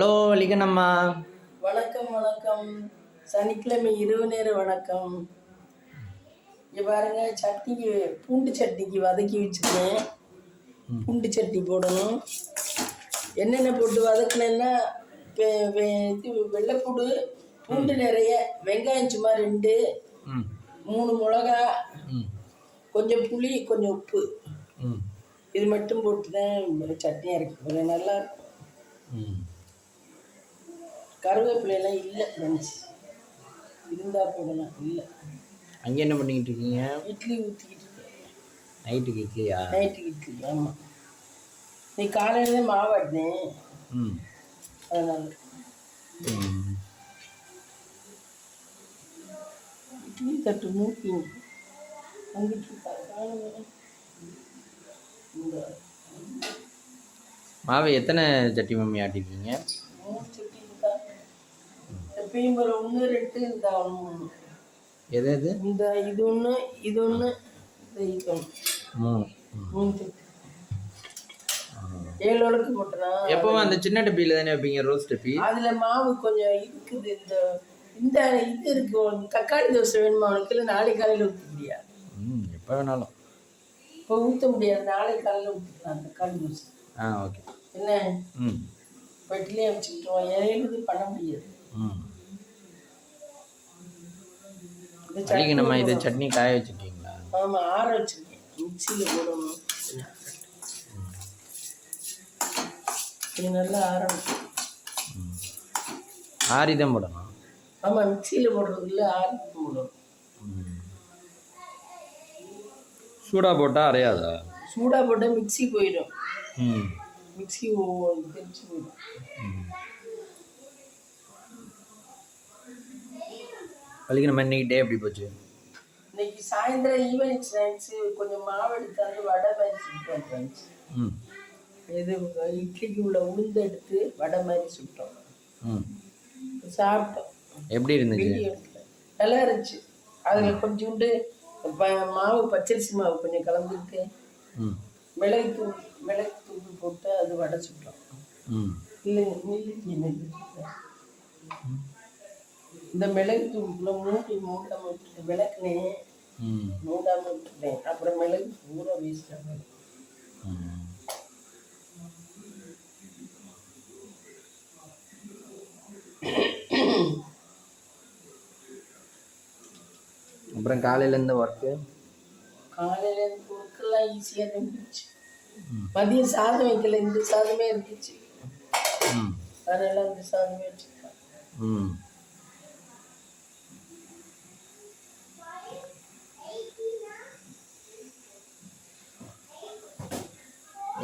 Hello லிகனம்மா. வணக்கம் வணக்கம். சனிக்கிழமை இரவு நேர வணக்கம். இங்கே பாருங்க, சட்னிக்கு பூண்டு சட்னிக்கு வதக்கி வச்சுருக்கேன். பூண்டு சட்னி போடணும். என்னென்ன போட்டு வதக்கினேன்னா இது வெள்ளைப்பூடு, பூண்டு நிறைய, வெங்காயம் சும்மா 2, 3 மிளகா, கொஞ்சம் புளி, கொஞ்சம் உப்பு, இது மட்டும் போட்டு தான் சட்னி அரைக்க போகிறேன். நல்லா இருக்கும். கருவேப்பிலையெல்லாம் இல்லை ஃப்ரெண்ட்ஸ், இருந்தால் போடலாம். இல்லை. அங்கே என்ன பண்ணிக்கிட்டு இருக்கீங்க? இட்லி ஊற்றிக்கிட்டு இருக்கேன். நைட்டுக்கு இட்லியா? நைட்டுக்கு இட்லி, ஆமாம். நீ காலையில் மாவு ஆட்டினேன், அதனால் இட்லி தட்டு மூக்கி அங்கிட்டு மாவு எத்தனை சட்டி மம்மி ஆட்டிருக்கீங்க? 3 சட்டி இருக்கா. எப்பயும் ஒரு 1 2 இந்த 1. எது எது? இந்த இது ஒன்று, இது ஒன்று, இது ஒன்று, 3 சட்டி. 7 அளவுக்கு போட்டனா. எப்பவும் அந்த சின்ன டப்பியில் தானே வைப்பீங்க, ரோஸ் டப்பி? அதில் மாவு கொஞ்சம் இருக்குது. இந்த இது இருக்கு. தக்காளி தோசை வேணுமா உனக்கு? இல்லை நாளை காலையில் ஊற்ற முடியாது? எப்போ வேணாலும். இப்போ ஊற்ற முடியாது, நாளை காலையில் ஊற்றிக்கலாம் தக்காளி தோசை. ஓகே. என்ன வீட்டிலே வச்சுக்கிட்டோம், எழுது பண்ண முடியாது. நம்ம இதை சட்னி காய வச்சுருக்கீங்களா? ஆமாம், ஆற வச்சுருக்கேன். மிக்சியில் போடணும். இது நல்லா ஆரணும். ஆறிதான் போடணும். ஆமாம், மிக்சியில் போடுறது இல்லை, ஆறிதான் போடணும். சூடாக போட்டால் அரையாதா? சூடாக போட்டால் மிக்சி போயிடும். மிக்சி தெரிச்சு போயிடும். அதுக்கு நம்ம இன்னைக்கு டே எப்படி போச்சு? இன்னைக்கு சாயந்தரம் ஈவினிங் ஸ்நாக்ஸு கொஞ்சம் மாவு எடுத்தாந்து வடை மாதிரி சுட்டோம் ஃப்ரெண்ட்ஸ். இது இட்லிக்கு உள்ள உளுந்து எடுத்து வடை மாதிரி சுட்டோம், சாப்பிட்டோம். எப்படி இருந்துச்சு? நல்லா இருந்துச்சு. அதில் கொஞ்சோண்டு மாவு, பச்சரிசி மாவு கொஞ்சம் கலந்துட்டு மிளகு தூள் போட்டு அது வடை சுட்டோம். இல்லை இந்த மிளகு தூளுக்குள்ள மூடாம விட்டுட்டு விளக்குனேன், மூடாம விட்டுட்டேன். அப்புறம் மிளகு பூரா வேஸ்டாக. அப்புறம் காலையிலேருந்து ஒர்க்கு? காலையிலேருந்து ஒர்க்கெல்லாம் ஈஸியாக தான் இருந்துச்சு. மதியம் சாதம் வைக்கல, இந்த சாதமே இருந்துச்சு, அதனால அந்த சாதமே வச்சுருக்கேன்.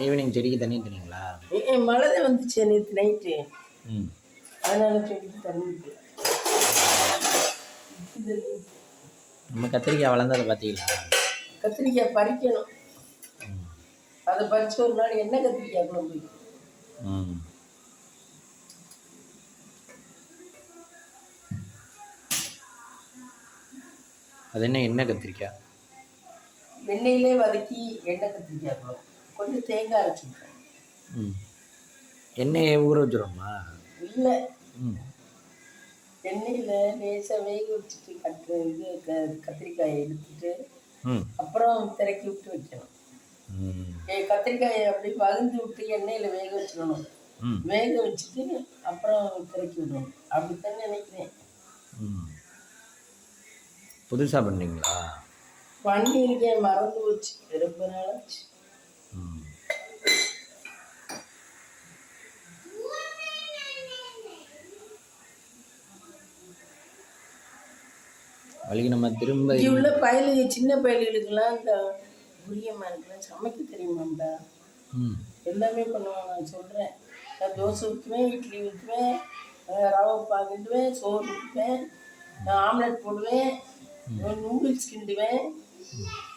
ஈவினிங் செடிக்கு தண்ணி ஊற்றுனீங்களா? மழை தான் வந்துச்சு நேற்று நைட்டு, அதனால செடிக்கு தண்ணி ஊற்றல. நம்ம கத்திரிக்காய் வளர்ந்ததை பார்த்தீங்களா? கத்திரிக்காய் பறிக்கணும். அதை பறிச்சு ஒரு நாள் எண்ணெய் கத்திரிக்காய் குழம்பு. அது என்ன எண்ணெய் கத்திரிக்காய்? எண்ணெயிலே வதக்கி எண்ணெய் கத்திரிக்காய் குழம்பு. கொஞ்சம் தேங்காய் அரைச்சிருக்கேன். எண்ணெயை ஊற வச்சுருவோமா? இல்லை, எண்ணெயில் லேசாக வேக வச்சுட்டு கத்திரிக்காயை எடுத்துட்டு அப்புறம் திறக்கி விட்டு வைக்கணும். கத்திரிக்காயை அப்படியே வகுந்து விட்டு எண்ணெயில் வேக வச்சுக்கணும். வேக வச்சுட்டு அப்புறம் திறக்கி விடணும். அப்படித்தான் நினைக்கிறேன். புதுசாக பண்ணீங்களா? பண்ணியிருக்கேன், மறந்து போச்சு, ரொம்ப நாளாச்சு. வழிக்கு நம்ம திரும்ப உள்ள பயலுக்கு, சின்ன பயலுகளுக்கெல்லாம் இந்த புரியம்மாருக்குலாம் சமைக்க தெரியுமாண்டா, எல்லாமே பண்ணுவாங்க. நான் சொல்கிறேன், நான் தோசை ஊற்றுவேன், இட்லி ஊற்றுவேன், ரவை பாக்கிடுவேன், சோறு ஊற்றுவேன், நான் ஆம்லெட் போடுவேன், நூடுல்ஸ் கிண்டுவேன்,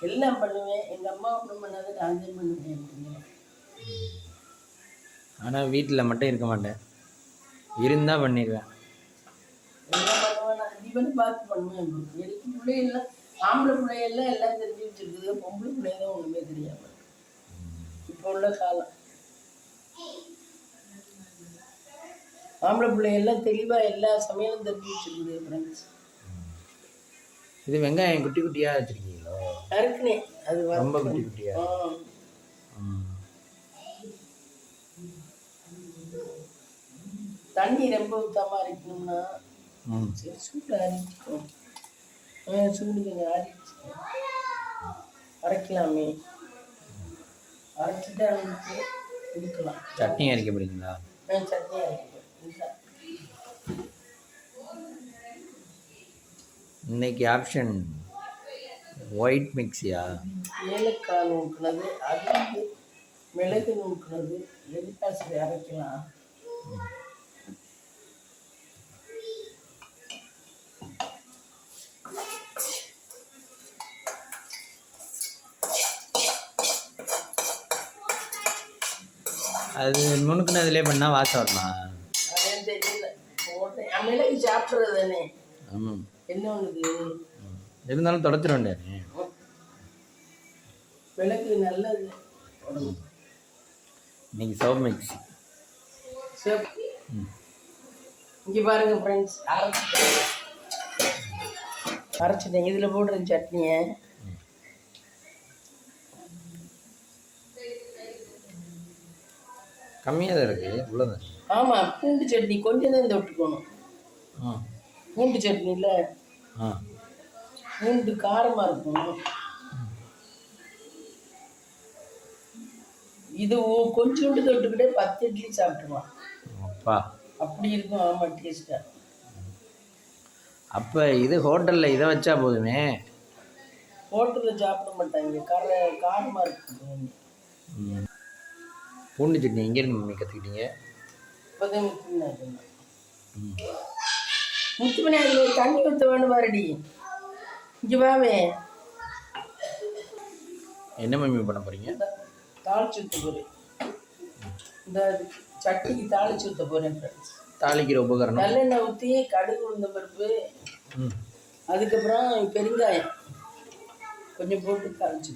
எல்லாம் பண்ணுவேன். எங்கள் அம்மா ஒன்றும் பண்ணாத, நான் தான் பண்ணுவேன் அப்படின்னு. ஆனால் வீட்டில் மட்டும் இருக்க மாட்டேன், இருந்தால் பண்ணிடுவேன். எல்லாம் பண்ணுவேன், நான் தீபனை பார்த்து பண்ணுவேன். எனக்கு பிள்ளைகள்லாம், ஆம்பளை பிள்ளைகள்லாம் எல்லாம் தெரிஞ்சு வச்சுருக்குது, பொம்பளை பிள்ளைங்க தான் ஒன்றுமே தெரியாமல் இப்போ உள்ள காலம். ஆம்பளை பிள்ளைங்கெல்லாம் தெளிவாக எல்லா சமையலும் தெரிஞ்சு வச்சுருக்குது ஃப்ரெண்ட்ஸ். இது வெங்காயம் குட்டி குட்டியாக வச்சுருக்கீங்களோ? நறுக்குனே அது ரொம்ப குட்டி குட்டியாக. தண்ணி ரொம்ப ஊற்றாமல் அரைக்கணும்னா சரி சூட்டில் அரைச்சிக்கும். சூடு கொஞ்சம் அரைக்கலாமே, அரைச்சிட்டு அவங்களுக்கு கொடுக்கலாம். சட்னி அரைக்க போறீங்களா? சட்னி அரைக்க இன்னைக்கு ஆப்ஷன் ஒயிட் மிக்ஸியா? ஏலக்காய் நூக்குனது, அது மிளகு நூக்குனது, எதுக்காக சரி அரைக்கலாம். அது முணுக்குனதுலேயே பண்ணால் வாசம் வருமா? அதே தெரியல, போட்டேன். மிளகு சாப்பிட்றது தானே. ஆமாம், என்ன ஒன்றுது இருந்தாலும் தொடச்சிட வேண்டானே. மிளகு நல்லது. இன்னைக்கு சோப் மிக்ஸி. இங்கே பாருங்க ஃப்ரெண்ட்ஸ், அரைச்சிட்டேன். இதில் போடுற சட்னியை கம்மியாக தான் இருக்குது, இவ்வளோதான். ஆமாம், பூண்டு சட்னி கொஞ்சம் தான் தொட்டுக்கணும். பூண்டு சட்னியில் பூண்டு காரமாக இருக்கும். இது கொஞ்சோண்டு தொட்டுக்கிட்டே 10 இட்லி சாப்பிட்டுருவான். அப்பா அப்படி இருக்கும். ஆமாம், டேஸ்ட்டாக. அப்போ இது ஹோட்டலில் இதை வச்சா போதுமே. ஹோட்டலில் சாப்பிட மாட்டாங்க, காரமாக இருக்கும். பூண்டு சட்னி எங்கேருந்து மம்மி கற்றுக்கிட்டீங்க? இப்போதான் முத்துமணி அதில் தண்ணி ஊற்ற வேணும் பாருடி. இங்கே வாவே. என்ன மம்மி பண்ண போகிறீங்க? தாளிச்சு ஊற்ற போகிறேன். இந்த சட்னிக்கு தாளிச்சு ஊற்ற போகிறேன் ஃப்ரெண்ட்ஸ். தாளிக்கிற உபகரணம் நல்லெண்ணெய் ஊற்றி கடுகு உளுந்த பருப்பு, அதுக்கப்புறம் பெருங்காயம் கொஞ்சம் போட்டு தாளிச்சு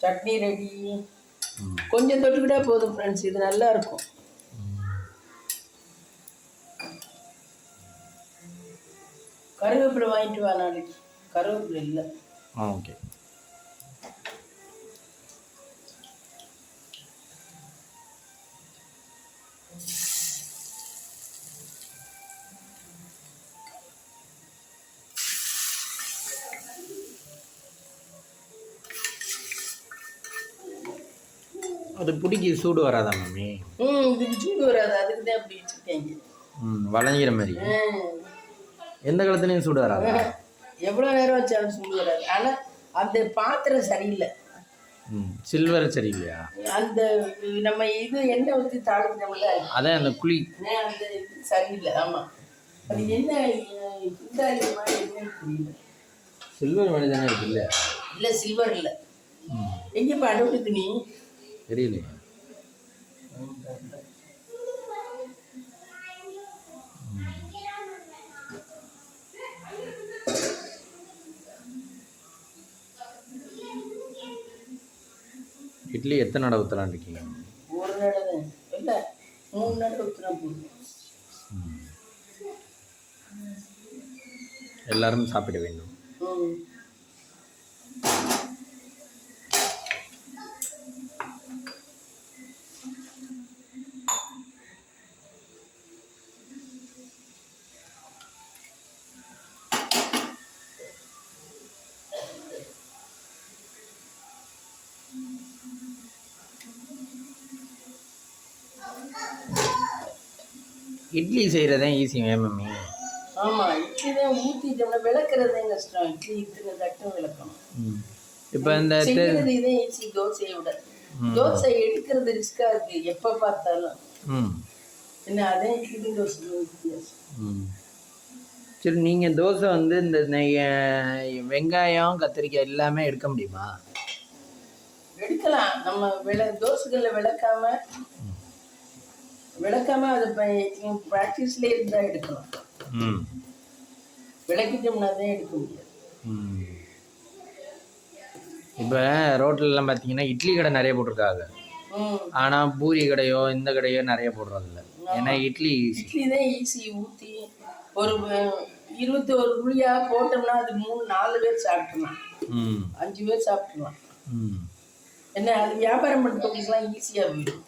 சட்னி ரெடி. கொஞ்சம் தொட்டுக்கிட்டே போதும் ஃப்ரெண்ட்ஸ், இது நல்லா இருக்கும். கருவேப்பிலை வாங்கிட்டு வா நாளைக்கு. கருவேப்பிலை இல்லை. ஓகே. அது பிடிக்கி சூடு வராதா மம்மி? இதுக்கு சூடு வராது, அதுக்கு தான் அப்படி வச்சுருக்கேங்க. வளைஞ்சிற மாதிரி. எந்த காலத்துலேயும் சூடு வராது. எவ்வளோ நேரம் வச்சாலும் சூடு வராது. ஆனால் அந்த பாத்திரம் சரியில்லை. சில்வர் சரியில்லையா? அந்த நம்ம இது எண்ணெய் ஊற்றி தாளிக்கிறோம்ல, அதான் அந்த குழி, அந்த இது சரியில்லை. ஆமாம், அது என்ன புத்தாளி மாதிரி என்னன்னு புரியல. சில்வர் மாதிரி தானே இருக்கு. இல்லை இல்லை, சில்வர் இல்லை. எங்கேப்பா அடுப்பு துணி தெரியலையா? இட்லி எத்தனை நடை ஊற்றலான் இருக்கீங்க? ஒரு நடை தான், இல்லை 3 நடை ஊற்றினா போதும். எல்லாரும் சாப்பிட வேண்டும். இட்லி செய்கிறதான் ஈஸி மம்மி. ஆமாம், இட்லி தான் ஊற்றிட்டோம்னா விளக்குறதே கஷ்டம். இட்லி இத்தனை தட்டும் விளக்கணும். இப்போ இந்த செய்கிறது இதே ஈஸி தோசையை விட. தோசை எடுக்கிறது ரிஸ்காக இருக்குது எப்போ பார்த்தாலும். என்ன அதே இட்லி தோசை வித்தியாசம். சரி, நீங்கள் தோசை வந்து இந்த வெங்காயம் கத்திரிக்காய் எல்லாமே எடுக்க முடியுமா? எடுக்கலாம். நம்ம தோசைகளில் விளக்காம அது ப்ராக்டிஸ்லேயே இருந்தால் எடுக்கலாம். விளக்கிட்டோம்னா தான் எடுக்க முடியாது. இப்போ ரோட்லலாம் பார்த்தீங்கன்னா இட்லி கடை நிறைய போட்டிருக்காங்க. ஆனால் பூரி கடையோ இந்த கடையோ நிறைய போடுறதில்ல. ஏன்னா இட்லி ஈஸி. இட்லி தான் ஈஸி. ஊற்றி ஒரு 21 குழியாக போட்டோம்னா அது 3-4 பேர் சாப்பிட்றலாம், 5 பேர் சாப்பிட்றலாம். என்ன அது வியாபாரம் பண்ணுறவங்களுக்குலாம் ஈஸியாக போயிடும்.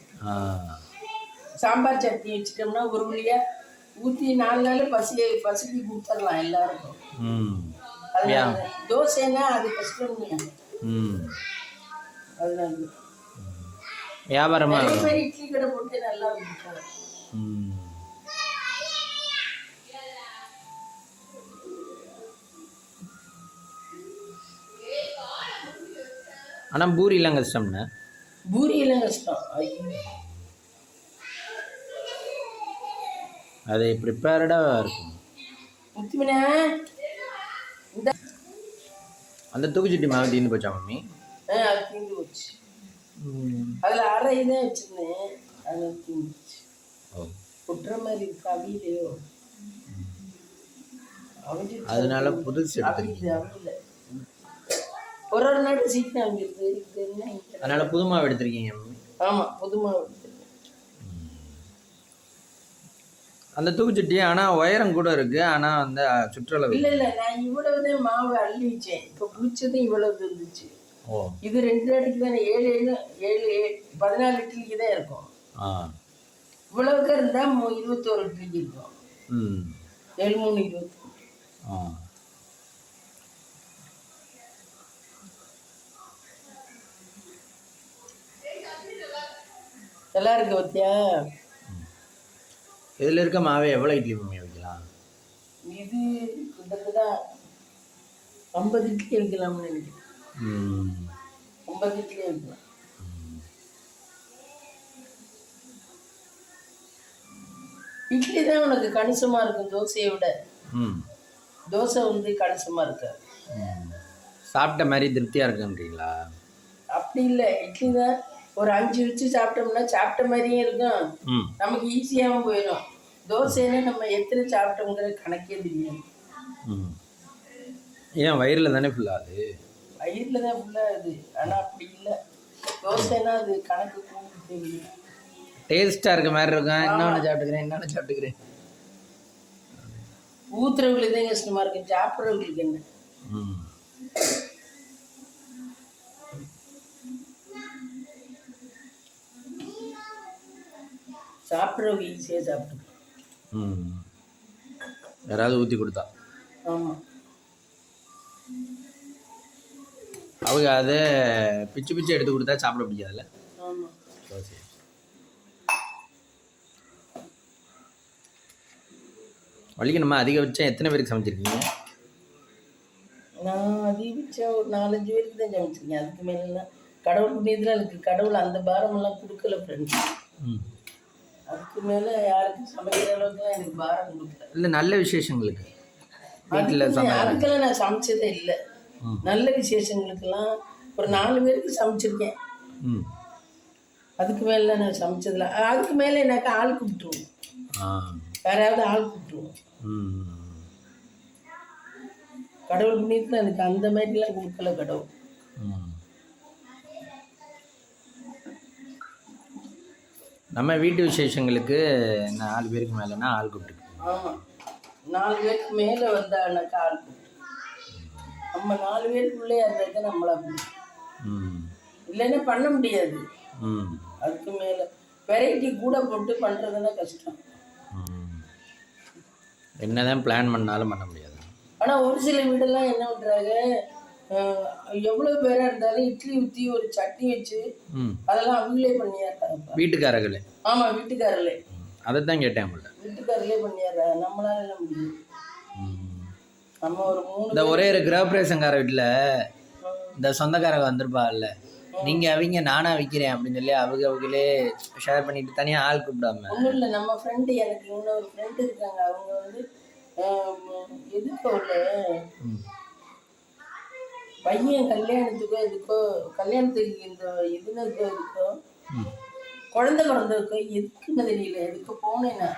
சாம்பார் சட்னி வச்சுட்டோம்னா ஒரு குழியாக ஊற்றி 4 நாள் பசிக்கு கொடுத்துடலாம் எல்லாருக்கும். அதனால தோசைன்னா அது கஷ்டம். அதனால வியாபாரமா நிறைய பேர் இட்லி கடை போட்டு நல்லா விற்கிறாங்க. ஆனால் பூரியெல்லாம் கஷ்டம்ண்ணே. பூரியெல்லாம் கஷ்டம். அது ப்ரிப்பேர்டாக இருக்கும். முத்துமினா அந்த தூக்குச்சட்டி மாவு தீர்ந்து போச்சா மம்மி? அது தீர்ந்து போச்சு. அதில் அரை தான் வச்சுருந்தேன், அது தீர்ந்துச்சு. கொட்டுற மாதிரி இருக்கு அவிலையோ, அதனால புதுசு அவில ஒரு நாட்டு சீக்கிரம் அவிடுது. அதனால புது மாவு எடுத்திருக்கீங்க மம்மி? ஆமாம், புது மாவு எடுத்துருக்கேன். அந்த தூக்குச்சட்டி ஆனால் உயரம் கூட இருக்குது, ஆனால் அந்த சுற்றளவு இல்லை நான் இவ்வளவுதான் மாவு அள்ளி வச்சேன். இப்போ புளிச்சதும் இவ்வளவு இருந்துச்சு. இது 2 நாளைக்கு தானே 14 இட்லிக்கு தான் இருக்கும். இவ்வளவுக்கு இருந்தால் 21 இட்லிக்கு இருக்கும். 7 3 20. நல்லா இருக்கு பத்தியா? இதில் இருக்க மாவே எவ்வளோ இட்லி மம்மி வைக்கலாம்? இது கிட்டத்தட்ட 50 இட்லி வைக்கலாம்னு நினைக்கிறேன். 50 இட்லி வைக்கலாம். இட்லி தான் உனக்கு கணிசமாக இருக்கும் தோசையை விட. தோசை வந்து கணிசமாக இருக்காது. சாப்பிட்ட மாதிரி திருப்தியாக இருக்குன்றீங்களா? அப்படி இல்லை, இட்லி தான் ஒரு 5 வச்சு சாப்பிட்டோம்னா சாப்பிட்ட மாதிரியும் இருக்கும், நமக்கு ஈஸியாகவும் போயிடும். தோசைன்னா நம்ம எத்தனை சாப்பிட்டோங்கிற கணக்கே தெரியாது. ஏன் வயிறில் தானே ஃபுல்லாகுது? வயிறில் தான் ஃபுல்லாகுது, ஆனால் அப்படி இல்லை. தோசைன்னா அது கணக்கு கூட்டு தெரியும். டேஸ்ட்டாக இருக்க மாதிரி இருக்கும். இன்னொன்று சாப்பிட்டுக்கிறேன். ஊத்துறவங்களுக்கு தான் கஷ்டமாக இருக்கும், சாப்பிட்றவங்களுக்கு என்ன? சாப்பிட்றவங்க ஈஸியாக சாப்பிட்டு யாராவது ஊற்றி கொடுத்தா. ஆமாம், அவங்க அதை பிச்சு எடுத்து கொடுத்தா சாப்பிட முடியாதுல்ல. ஆமாம். வலிக்கணுமா? அதிகபட்சம் எத்தனை பேருக்கு சமைச்சிருக்கீங்க? நான் அதிகபட்சம் ஒரு 4-5 பேருக்கு தான் சமைச்சிருக்கேன். அதுக்கு மேலாம் கடவுள் புண்ணியத்தில் எனக்கு கடவுள் அந்த பாரமெல்லாம் கொடுக்கல ஃப்ரெண்ட்ஸ். அதுக்கு மேலே யாருக்கும் சமைக்கிற அளவுக்குலாம் எனக்கு பாரம் கொடுக்கல. இல்லை, நல்ல விசேஷங்களுக்கு வீட்டில் அதுக்கெல்லாம் நான் சமைச்சதே இல்லை. நல்ல விசேஷங்களுக்கெல்லாம் ஒரு 4 பேருக்கு சமைச்சிருக்கேன். அதுக்கு மேலே நான் சமைச்சதில்ல. அதுக்கு மேலே எனக்கு ஆள் கூப்பிட்டுருவோம், யாராவது ஆள் கூப்பிட்டுருவோம். கடவுள் புண்ணியத்தில் எனக்கு அந்த மாதிரிலாம் கொடுக்கல கடவுள். நம்ம வீட்டு விசேஷங்களுக்கு 4 பேருக்கு மேலேனா ஆள் கூப்பிட்டு. ஆமாம், 4 பேருக்கு மேலே வந்தானாக்கா ஆள் கூப்பிட்டு. நம்ம 4 பேருக்குள்ளே இருந்தாக்க நம்மளா இல்லைன்னா பண்ண முடியாது. அதுக்கு மேலே வெரைட்டி கூட போட்டு பண்ணுறதுன்னா கஷ்டம். என்னதான் பிளான் பண்ணாலும் பண்ண முடியாது. ஆனால் ஒரு சில வீடெல்லாம் என்ன பண்ணுறாங்க, எவ்வளோ பேராக இருந்தாலும் இட்லி ஊற்றி ஒரு சட்னி வச்சு அதெல்லாம் அவங்களே பண்ணிடுறாங்க. வீட்டுக்காரர்களே? ஆமாம், வீட்டுக்காரர்களே. அதை தான் கேட்டேன் உங்கள்கிட்ட. வீட்டுக்காரர்களே பண்ணிடுறாங்க, நம்மளால என்ன முடியும்? நம்ம ஒரு 3 இந்த ஒரே ஒரு கிரகப்பிரவேசங்கார வீட்டில் இந்த சொந்தக்காரங்க வந்திருப்பாங்கல்ல, நீங்கள் அவங்க நானா விற்கிறேன் அப்படின்னு சொல்லி அவங்களே ஷேர் பண்ணிட்டு தனியாக ஆள் கூப்பிடாம. ஒன்றும் இல்லை, நம்ம ஃப்ரெண்டு, எனக்கு இன்னொரு ஃப்ரெண்டு இருக்காங்க. அவங்க வந்து எதுக்கோ இல்லை பையன் கல்யாணத்துக்கோ கல்யாணத்துக்கு இந்த இதுக்கோ குழந்தை பிறந்ததுக்கோ எதுக்குன்னு தெரியல, எதுக்கு போனேன்னா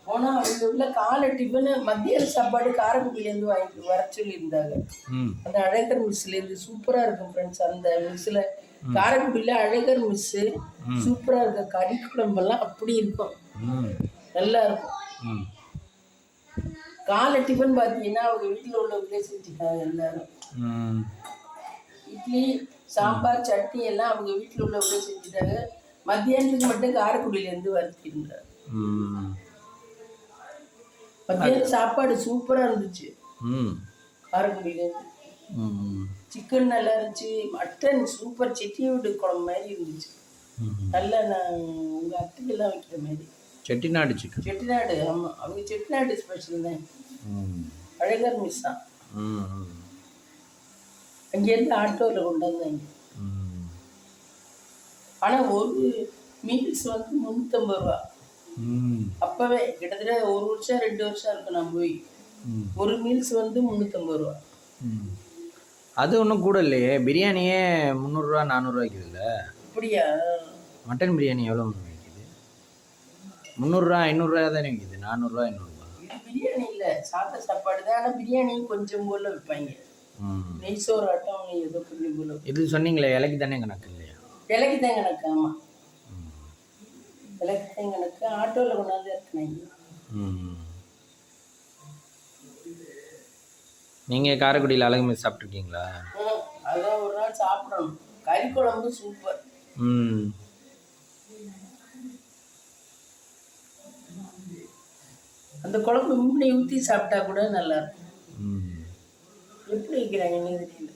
போனால் அவங்க உள்ள காலை டிஃபனு மத்தியான சாப்பாடு காரைக்குடியிலேருந்து வாங்கிட்டு வர சொல்லியிருந்தாங்க. அந்த அழகர் மிஸ்லேருந்து சூப்பராக இருக்கும் ஃப்ரெண்ட்ஸ். அந்த மிஸ்ஸில் காரைக்குடியில் அழகர் மிஸ்ஸு சூப்பராக இருக்க கறி குழம்பெல்லாம் அப்படி இருக்கும். ம் நல்லா இருக்கும். ம் காலை டிஃபன் பார்த்தீங்கன்னா அவங்க வீட்டில் உள்ளவங்களே செஞ்சுட்டாங்க எல்லாரும். ம் இட்லி சாம்பார் சட்னி எல்லாம் அவங்க வீட்டில் உள்ளவங்களே செஞ்சுட்டாங்க. மத்தியானத்துக்கு மட்டும் காரைக்குடியிலேருந்து வறுத்திருந்தார். ம் மத்தியானம் சாப்பாடு சூப்பராக இருந்துச்சு. ம் காரைக்குடியிலேருந்து ம் சிக்கன் நல்லா இருந்துச்சு, மட்டன் சூப்பர் செட்டிநாடு குழம்பு மாதிரி இருந்துச்சு. நல்லா நான் உங்கள் அத்தைக்கெல்லாம் வைக்கிற மாதிரி. செட்டிநாடு சிக்கன். செட்டிநாடு, ஆமாம், அவங்க செட்டிநாடு ஸ்பெஷல் தான். ம் அழகர் மிஸ் தான். ம் அங்கேருந்து ஆட்டோவில் கொண்டு வந்தாங்க. ம் ஆனால் ஒரு மீல்ஸ் வந்து 350 ரூபா. ம் அப்போவே கிட்டத்தட்ட 1 வருஷம் 2 வருஷம் இருக்கும் நான் போய். ஒரு மீல்ஸ் வந்து 350 ரூபா. ம் அது ஒன்றும் கூட இல்லையே. பிரியாணியே 300 400 இல்லை. அப்படியா? மட்டன் பிரியாணி எவ்வளோ விற்கிது? 300 500 தானே விற்கிது. 400 500. இது பிரியாணி இல்லை, சாப்பிட்ட சாப்பாடு தான். ஆனால் பிரியாணி கொஞ்சம் போல் வைப்பாங்க. நெய் சோறு ஆட்டம் ஏதோ கொஞ்சம் போல். இது சொன்னீங்களே இலைக்கு தானே கணக்கு இல்லையா? இலைக்கு தான் கணக்கு. ஆமாம், இலைக்கு தான் கணக்கு. ஆட்டோவில் கொண்டாந்து இறக்குனாங்க. நீங்கள் காரைக்குடியில் அழகு மிஸ் சாப்பிட்ருக்கீங்களா? அதான் ஒரு நாள் சாப்பிடணும். கறி குழம்பு சூப்பர். அந்த குழம்பு முன்னே ஊற்றி சாப்பிட்டா கூட நல்லா இருக்கும். எப்படி வைக்கிறாங்கன்னு தெரியல.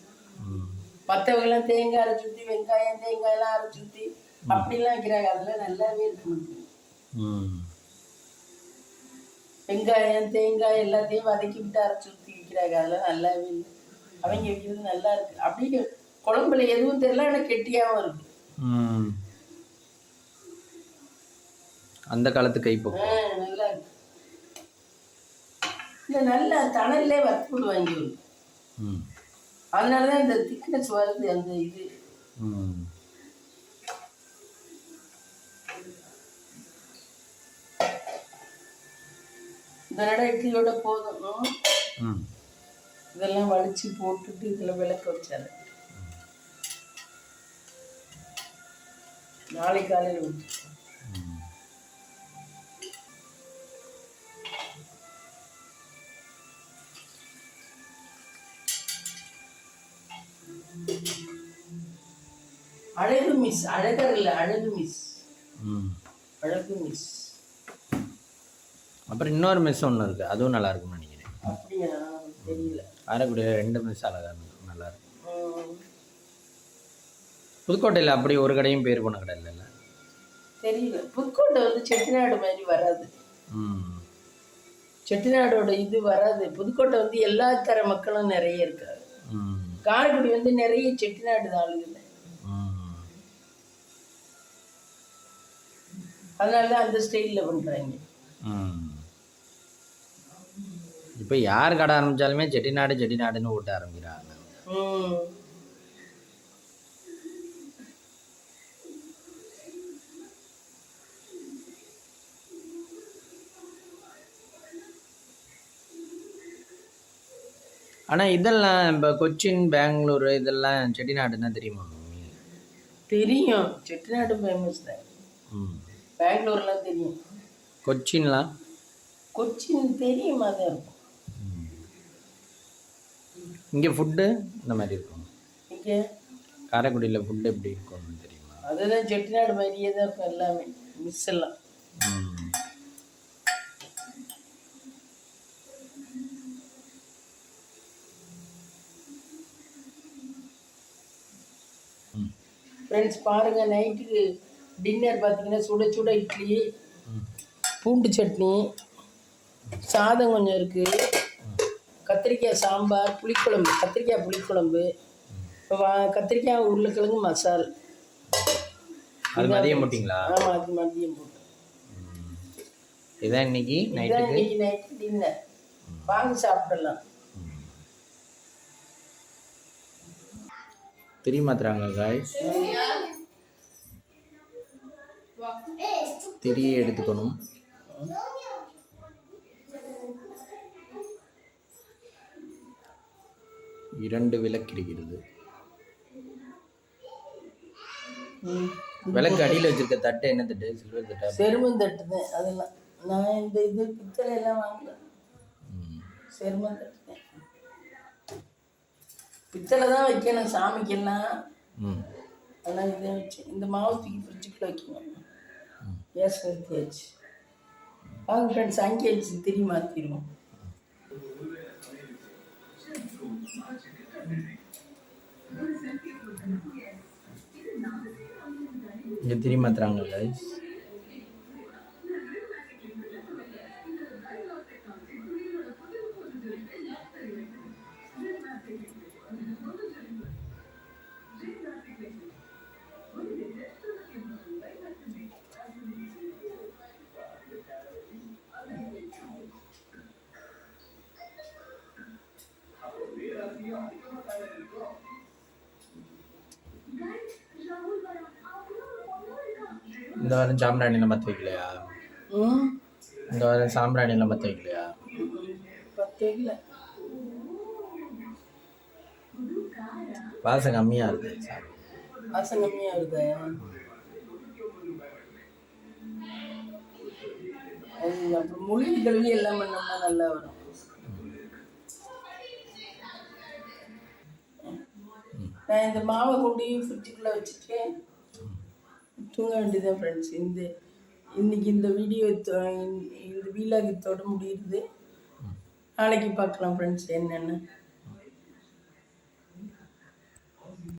மற்றவங்கெல்லாம் தேங்காய் அரைச்சி ஊற்றி தேங்காயெல்லாம் அரைச்சி ஊற்றி அப்படிலாம் வைக்கிறாங்க. அதெல்லாம் நல்லாவே இருக்க மாட்டேங்குது. வெங்காயம் தேங்காய் எல்லாத்தையும் வதக்கி விட்டு அரைச்சி ஊற்றி வைக்கிறாங்க. அதெல்லாம் நல்லாவே இல்லை. அவங்க வைக்கிறது நல்லா இருக்கு. அப்படி குழம்புல எதுவும் தெரியல, ஆனால் கெட்டியாகவும் இருக்கு. அந்த காலத்து கைப்போம் நல்லா இருக்கு. இல்லை, நல்லா தணல்லே வறுத்து வாங்கி வரும். அதனால தான் இந்த திக்னஸ் வருது. அந்த இது இந்த நட இட்லியோட போதும். இதெல்லாம் வலிச்சு போட்டுட்டு இதில் விளக்க வச்சாரு. நாளை காலையில் ஊற்றி அழகு மிஸ். அழகர் இல்லை, அழகு மிஸ். அழகு மிஸ். அப்புறம் இன்னொரு மிஸ் ஒன்று இருக்குது, அதுவும் நல்லா இருக்கும்னு நினைக்கிறேன். அப்படியா? தெரியல. காரைக்குடி 2 மிஸ் அழகாக நல்லா இருக்கும். புதுக்கோட்டையில் அப்படி ஒரு கடையும் பேர் போன கடை இல்லைல்ல? தெரியல. புதுக்கோட்டை வந்து செட்டிநாடு மாதிரி வராது. செட்டிநாடோட இது வராது. புதுக்கோட்டை வந்து எல்லா தர மக்களும் நிறைய இருக்காரு. காரைக்குடி வந்து நிறைய செட்டிநாடு ஆளுங்க. அதனால தான் அந்த ஸ்டைலில் பண்ணுறாங்க. இப்போ யார் கடை ஆரம்பித்தாலுமே செட்டிநாடுன்னு ஓட்ட ஆரம்பிக்கிறாங்க. ஆனால் இதெல்லாம் இப்போ கொச்சின் பெங்களூர் இதெல்லாம் செட்டிநாடுன்னா தெரியுமா? தெரியும், செட்டிநாடு ஃபேமஸ் தான். பெங்களூர்லாம் தெரியும். கொச்சின்லாம்? கொச்சின் தெரியுமா? தான் இருக்கும். இங்கே ஃபுட்டு இந்த மாதிரி இருக்கும். இங்கே காரைக்குடியில் ஃபுட்டு எப்படி இருக்கும்னு தெரியுமா? அதுதான் செட்டிநாடு மாதிரியே தான் இருக்கும் எல்லாமே. மிஸ் எல்லாம் ஃப்ரெண்ட்ஸ் பாருங்கள். நைட்டுக்கு டின்னர் பார்த்தீங்கன்னா சுட சுட இட்லி, பூண்டு சட்னி, சாதம் கொஞ்சம் இருக்குது, கத்திரிக்காய் சாம்பார், புளிக்குழம்பு, கத்திரிக்காய் புளிக்குழம்பு, கத்திரிக்காய் உருளைக்கிழங்கு மசால். அது மதியம் போட்டிங்களா? ஆமாம், அது மதியம் போட்டு. இதான் இன்னைக்கு நைட்டு டின்னர். வாங்கி சாப்பிடலாம். மாத்துறாங்க காய்ஸ். திரியை எடுத்துக்கணும். இரண்டு விளக்கு இருக்கிறது. விளக்கு அடியில் வச்சிருக்க தட்டு என்ன தட்டு? சில்வர் தட்டா? செருமம் தட்டு தான் அதெல்லாம். நான் இந்த இது பித்தளை எல்லாம் வாங்கல, செருமம் தட்டு தான். பித்தளை தான் வைக்கணும் சாமிக்கெல்லாம். அதெல்லாம் இதை வச்சு இந்த மாவு தூக்கி ஃப்ரிட்ஜுக்குள்ள வைக்கணும். கேஸ் நிறுத்தியாச்சு. வாங்க ஃப்ரெண்ட்ஸ், அங்கே வச்சு திரி மாற்றிடுவோம். இங்கே திரி மாத்துறாங்க கைஸ். இந்த வாரம் சாம்பிராணிலாம் பற்ற வைக்கலையா? இந்த வாரம் சாம்பிராணிலாம் பற்ற வைக்கலையா? பத்து இல்லை, வாசம் கம்மியாக இருக்குது. வாசம் கம்மியாக வருது. அது அப்புறம் மொழி கல்வி எல்லாம் பண்ணோம்னா நல்லா வரும். நான் இந்த மாவை கொண்டு ஃப்ரிட்ஜுக்குள்ளே வச்சுட்டு தூங்க வேண்டியதான் ஃப்ரெண்ட்ஸ். இன்னைக்கு இந்த வீடியோ இந்த வீலாக் இதோட முடியுது. நாளைக்கு பார்க்கலாம் ஃப்ரெண்ட்ஸ் என்னென்னு.